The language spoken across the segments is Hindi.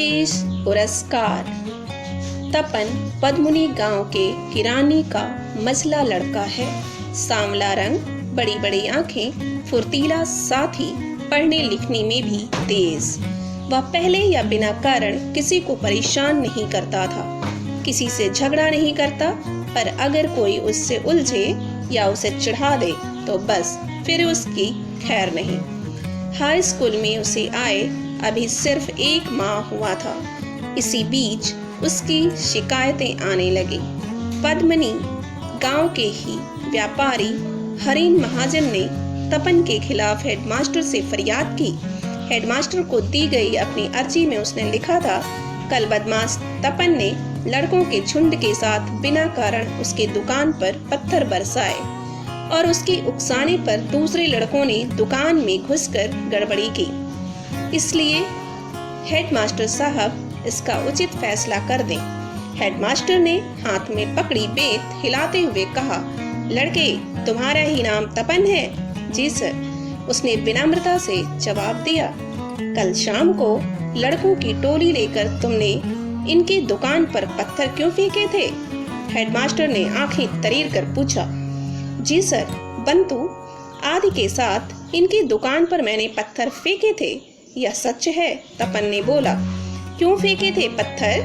विशेष पुरस्कार। तपन पद्मुनी गांव के किरानी का मझला लड़का है। सांवला रंग, बड़ी बड़ी आंखें, फुर्तीला, साथ ही पढ़ने लिखने में भी तेज। वह पहले या बिना कारण किसी को परेशान नहीं करता था, किसी से झगड़ा नहीं करता, पर अगर कोई उससे उलझे या उसे चिढ़ा दे तो बस फिर उसकी खैर नहीं। हाई स्कूल में उसे आए अभी सिर्फ 1 माह हुआ था। इसी बीच उसकी शिकायतें आने लगी। पद्मनी गांव के ही व्यापारी हरीन महाजन ने तपन के खिलाफ हेडमास्टर से फरियाद की। हेडमास्टर को दी गई अपनी अर्जी में उसने लिखा था, कल बदमाश तपन ने लड़कों के झुंड के साथ बिना कारण उसके दुकान पर पत्थर बरसाए और उसके उकसाने पर दूसरे लड़कों ने दुकान में घुसकर गड़बड़ी की। इसलिए हेडमास्टर साहब इसका उचित फैसला कर दें। हेडमास्टर ने हाथ में पकड़ी बेत हिलाते हुए कहा, लड़के, तुम्हारा ही नाम तपन है? जी सर, उसने विनम्रता से जवाब दिया। कल शाम को लड़कों की टोली लेकर तुमने इनकी दुकान पर पत्थर क्यों फेंके थे? हेडमास्टर ने आंखें तरीर कर पूछा। जी सर, बंतु आदि के साथ इनकी दुकान पर मैंने पत्थर फेंके थे, यह सच है, तपन ने बोला। क्यों फेंके थे पत्थर?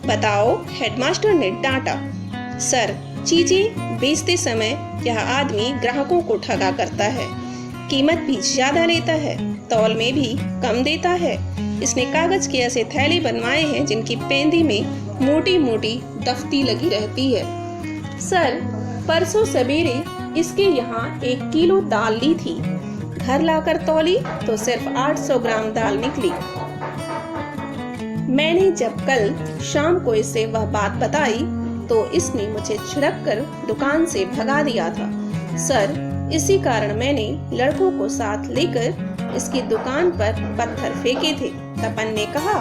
बताओ, हेडमास्टर ने डांटा। सर, चीजें बेचते समय यह आदमी ग्राहकों को ठगा करता है, कीमत भी ज्यादा लेता है, तौल में भी कम देता है। इसने कागज के ऐसे थैले बनवाए हैं जिनकी पेंदी में मोटी मोटी दफ्ती लगी रहती है। सर, परसों सवेरे इसके यहाँ 1 किलो दाल ली थी, घर लाकर तौली तो सिर्फ 800 ग्राम दाल निकली। मैंने जब कल शाम को इसे वह बात बताई तो इसने मुझे झिड़क कर दुकान से भगा दिया था। सर, इसी कारण मैंने लड़कों को साथ लेकर इसकी दुकान पर पत्थर फेंके थे, तपन ने कहा।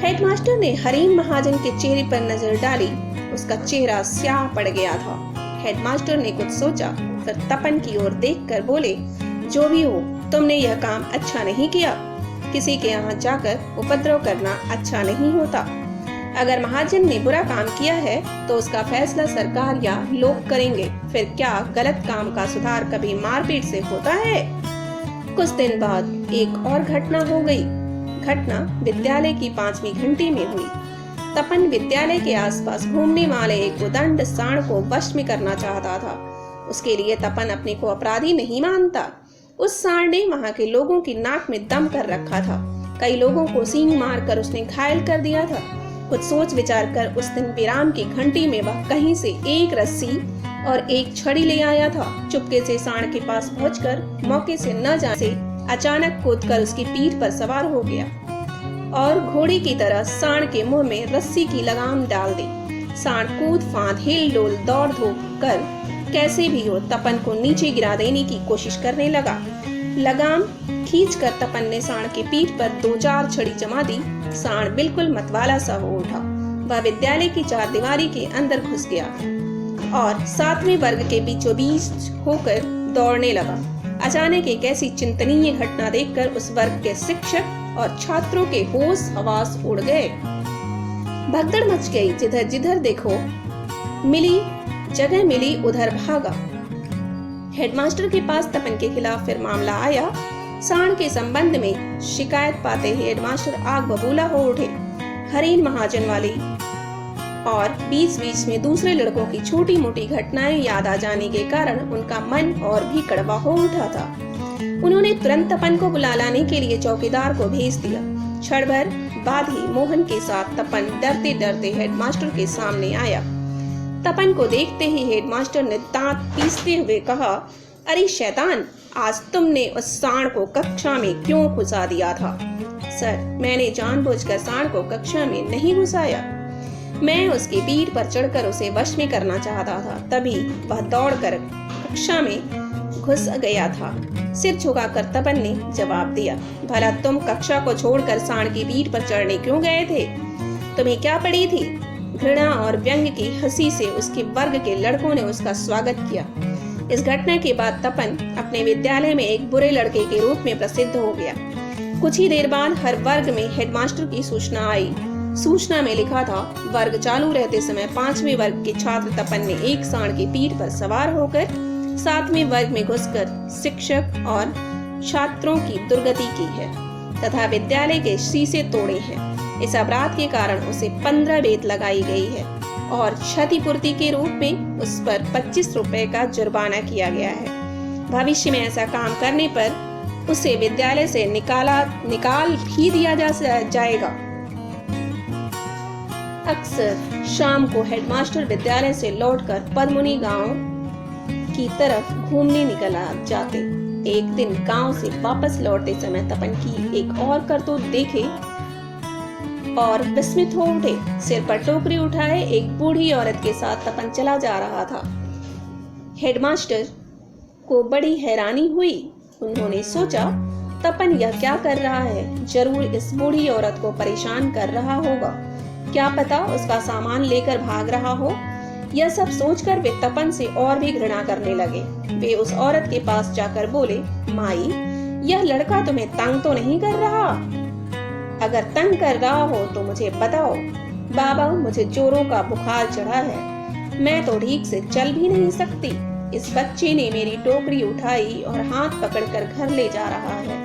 हेडमास्टर ने हरीन महाजन के चेहरे पर नजर डाली। उसका चेहरा स्याह पड़ गया था। हेडमास्टर ने कुछ सोचा, फिर तपन की ओर देखकर बोले, जो भी हो, तुमने यह काम अच्छा नहीं किया। किसी के यहाँ जाकर उपद्रव करना अच्छा नहीं होता। अगर महाजन ने बुरा काम किया है तो उसका फैसला सरकार या लोग करेंगे। फिर क्या गलत काम का सुधार कभी मारपीट से होता है? कुछ दिन बाद एक और घटना हो गई। घटना विद्यालय की 5वीं घंटी में हुई। तपन विद्यालय के आसपास घूमने वाले एक उदंड सांड को वश में करना चाहता था। उसके लिए तपन अपने को अपराधी नहीं मानता। उस सांड ने वहाँ के लोगों की नाक में दम कर रखा था। कई लोगों को सींग मारकर उसने घायल कर दिया था। कुछ सोच विचार कर उस दिन विराम की घंटी में वह कहीं से एक रस्सी और एक छड़ी ले आया था। चुपके से सांड के पास पहुंचकर मौके से न जाने से अचानक कूदकर उसकी पीठ पर सवार हो गया और घोड़े की तरह सांड के मुंह में रस्सी की लगाम डाल दी। सांड कूद फांद हिल डोल दौड़ धूप कर कैसे भी हो तपन को नीचे गिरा देने की कोशिश करने लगा। लगाम खींचकर तपन ने सांड के पीठ पर 2-4 छड़ी जमा दी। सांड बिल्कुल मतवाला सा हो उठा। वह विद्यालय की 4 दीवारी के अंदर घुस गया और 7वें वर्ग के बीचों बीच होकर दौड़ने लगा। अचानक एक ऐसी चिंतनीय घटना देखकर उस वर्ग के शिक्षक और छात्रों के होश हवास उड़ गए। भगदड़ मच गई। जिधर जिधर देखो जगह मिली उधर भागा। हेडमास्टर के पास तपन के खिलाफ फिर मामला आया। सांड के संबंध में शिकायत पाते ही हेडमास्टर आग बबूला हो उठे। हरीन महाजन वाली और बीच बीच में दूसरे लड़कों की छोटी मोटी घटनाएं याद आ जाने के कारण उनका मन और भी कड़वा हो उठा था। उन्होंने तुरंत तपन को बुला लाने के लिए चौकीदार को भेज दिया। क्षण भर बाद ही मोहन के साथ तपन डरते डरते हेडमास्टर के सामने आया। तपन को देखते ही हेडमास्टर ने दांत पीसते हुए कहा, अरे शैतान, आज तुमने उस सांड को कक्षा में क्यों घुसा दिया था? सर, मैंने जानबूझकर सांड को कक्षा में नहीं घुसाया। मैं उसकी पीठ पर चढ़कर उसे वश में करना चाहता था, तभी वह दौड़कर कक्षा में घुस गया था। सिर झुकाकर तपन ने जवाब दिया, भला तुम कक्षा को छोड़कर सांड की पीठ पर चढ़ने क्यों गए थे? तुम्हें क्या पड़ी थी? घृणा और व्यंग की हंसी से उसके वर्ग के लड़कों ने उसका स्वागत किया। इस घटना के बाद तपन अपने विद्यालय में एक बुरे लड़के के रूप में प्रसिद्ध हो गया। कुछ ही देर बाद हर वर्ग में हेडमास्टर की सूचना आई। सूचना में लिखा था, वर्ग चालू रहते समय 5वें वर्ग के छात्र तपन ने एक सांड की पीठ पर सवार होकर 7वें वर्ग में घुसकर शिक्षक और छात्रों की दुर्गति की है तथा विद्यालय के शीशे तोड़े हैं। इस अपराध के कारण उसे 15 बेत लगाई गई है और क्षतिपूर्ति के रूप में उस पर 25 रुपए का जुर्माना किया गया है। भविष्य में ऐसा काम करने पर उसे विद्यालय से निकाल ही दिया जाएगा। अक्सर शाम को हेडमास्टर विद्यालय से लौटकर पद्मुनी गांव की तरफ घूमने निकल जाते। एक दिन गांव से वापस लौटते समय तपन की एक और करतूत देखे और विस्मित हो उठे। सिर पर टोकरी उठाए एक बूढ़ी औरत के साथ तपन चला जा रहा था। हेडमास्टर को बड़ी हैरानी हुई। उन्होंने सोचा, तपन यह क्या कर रहा है? जरूर इस बूढ़ी औरत को परेशान कर रहा होगा। क्या पता उसका सामान लेकर भाग रहा हो। यह सब सोचकर वे तपन से और भी घृणा करने लगे। वे उस औरत के पास जाकर बोले, माई, यह लड़का तुम्हें तंग तो नहीं कर रहा? अगर तंग कर रहा हो तो मुझे बताओ। बाबा, मुझे जोरों का बुखार चढ़ा है, मैं तो ठीक से चल भी नहीं सकती। इस बच्चे ने मेरी टोकरी उठाई और हाथ पकड़कर घर ले जा रहा है।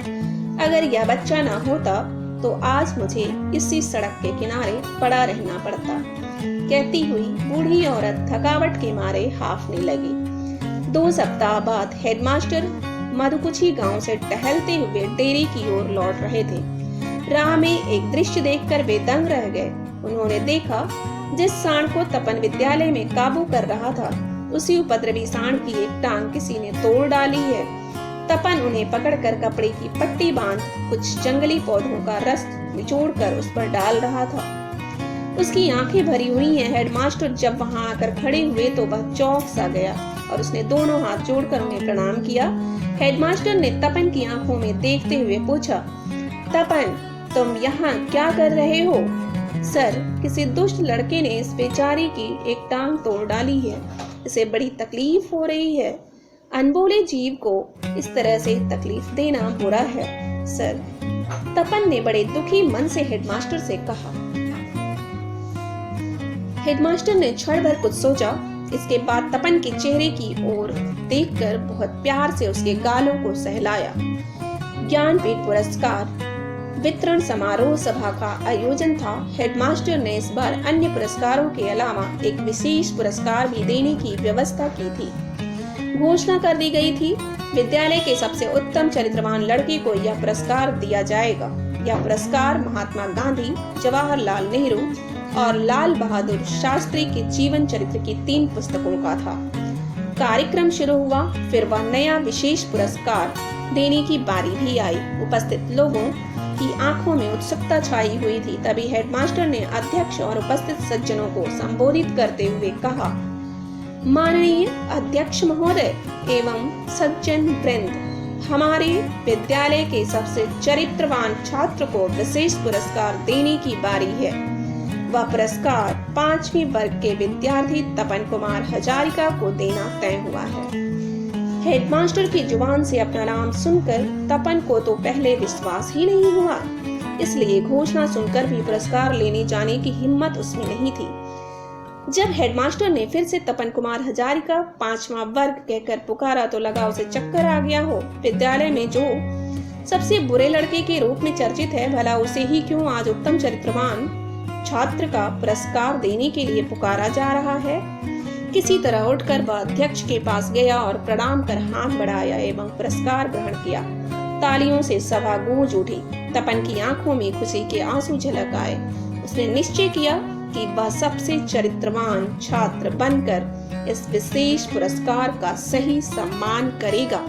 अगर यह बच्चा ना होता तो आज मुझे इसी सड़क के किनारे पड़ा रहना पड़ता। कहती हुई बूढ़ी औरत थकावट के मारे हांफने लगी। 2 सप्ताह बाद हेडमास्टर मधुकुची गांव से टहलते हुए डेरे की ओर लौट रहे थे। राह में एक दृश्य देखकर वे दंग रह गए। उन्होंने देखा, जिस सांड को तपन विद्यालय में काबू कर रहा था, उसी उपद्रवी सांड की एक टांग किसी ने तोड़ डाली है। तपन उन्हें पकड़कर कपड़े की पट्टी बांध कुछ जंगली पौधों का रस निचोड़कर उस पर डाल रहा था। उसकी आंखें भरी हुई हैं। हेडमास्टर जब वहां आकर खड़े हुए तो वह चौंक सा गया और उसने दोनों हाथ जोड़कर उन्हें प्रणाम किया। हेडमास्टर ने तपन की आंखों में देखते हुए पूछा, तपन, तुम यहाँ क्या कर रहे हो? सर, किसी दुष्ट लड़के ने इस बेचारी की एक टांग तोड़ डाली है। इसे बड़ी तकलीफ हो रही है। अनबोले जीव को इस तरह से तकलीफ देना बुरा है, सर। तपन ने बड़े दुखी मन से हेडमास्टर से कहा। हेडमास्टर ने क्षण भर कुछ सोचा। इसके बाद तपन के चेहरे की ओर देखकर बहुत प्यार से उसके गालों को सहलाया। ज्ञानपीठ पुरस्कार वितरण समारोह सभा का आयोजन था। हेडमास्टर ने इस बार अन्य पुरस्कारों के अलावा एक विशेष पुरस्कार भी देने की व्यवस्था की थी। घोषणा कर दी गई थी, विद्यालय के सबसे उत्तम चरित्रवान लड़के को यह पुरस्कार दिया जाएगा। यह पुरस्कार महात्मा गांधी, जवाहरलाल नेहरू और लाल बहादुर शास्त्री के जीवन चरित्र की 3 पुस्तकों का था। कार्यक्रम शुरू हुआ। फिर वह नया विशेष पुरस्कार देने की बारी भी आई। उपस्थित लोगों की आंखों में उत्सुकता छाई हुई थी। तभी हेडमास्टर ने अध्यक्ष और उपस्थित सज्जनों को संबोधित करते हुए कहा, माननीय अध्यक्ष महोदय एवं सज्जन वृंद, हमारे विद्यालय के सबसे चरित्रवान छात्र को विशेष पुरस्कार देने की बारी है। वह पुरस्कार 5वीं वर्ग के विद्यार्थी तपन कुमार हजारिका को देना तय हुआ है। हेडमास्टर की जुबान से अपना नाम सुनकर तपन को तो पहले विश्वास ही नहीं हुआ, इसलिए घोषणा सुनकर भी पुरस्कार लेने जाने की हिम्मत उसमें नहीं थी। जब हेडमास्टर ने फिर से तपन कुमार हजारिका 5वां वर्ग कहकर पुकारा तो लगा उसे चक्कर आ गया हो। विद्यालय में जो सबसे बुरे लड़के के रूप में चर्चित है, भला उसे ही क्यों आज उत्तम चरित्रवान छात्र का पुरस्कार देने के लिए पुकारा जा रहा है। किसी तरह उठकर वह अध्यक्ष के पास गया और प्रणाम कर हाथ बढ़ाया एवं पुरस्कार ग्रहण किया। तालियों से सभा गूंज उठी। तपन की आंखों में खुशी के आंसू झलक आए। उसने निश्चय किया कि वह सबसे चरित्रवान छात्र बनकर इस विशेष पुरस्कार का सही सम्मान करेगा।